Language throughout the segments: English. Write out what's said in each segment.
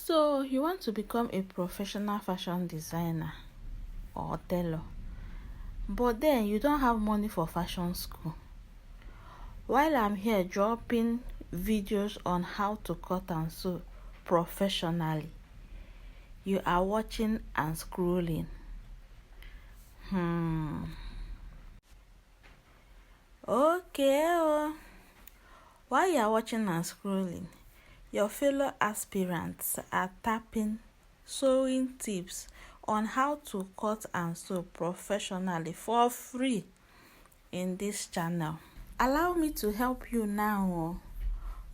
So you want to become a professional fashion designer or tailor, but then you don't have money for fashion school. While I'm here dropping videos on how to cut and sew professionally, you are watching and scrolling. Okay. While you are watching and scrolling, your fellow aspirants are tapping sewing tips on how to cut and sew professionally for free in this channel. Allow me to help you now,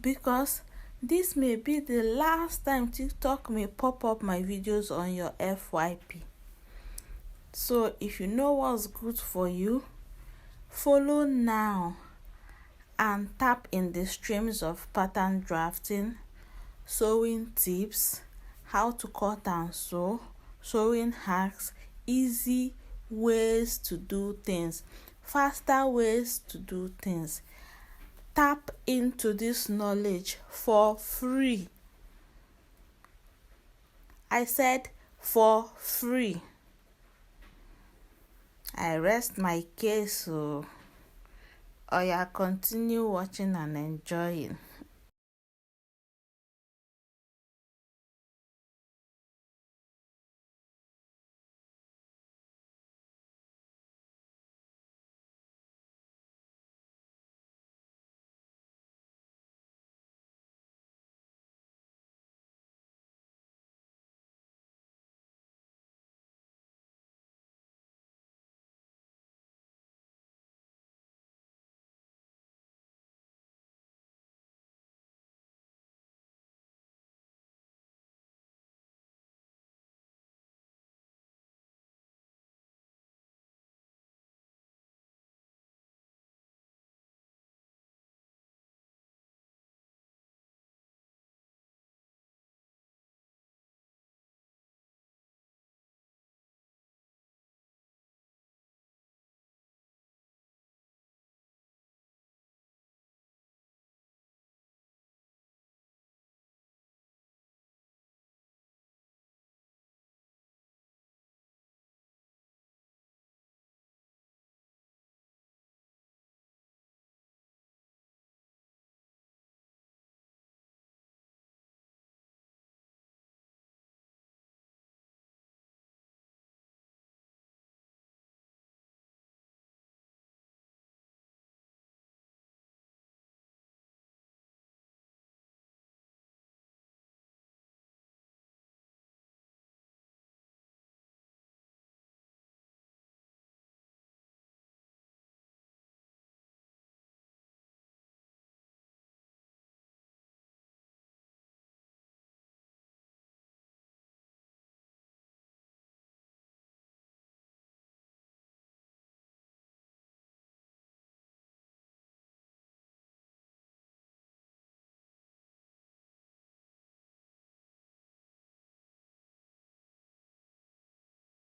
because this may be the last time TikTok may pop up my videos on your FYP. So if you know what's good for you, follow now and tap in the streams of pattern drafting, sewing tips, how to cut and sew, sewing hacks, easy ways to do things, faster ways to do things. Tap into this knowledge for free. I said for free. I rest my case, so continue watching and enjoying.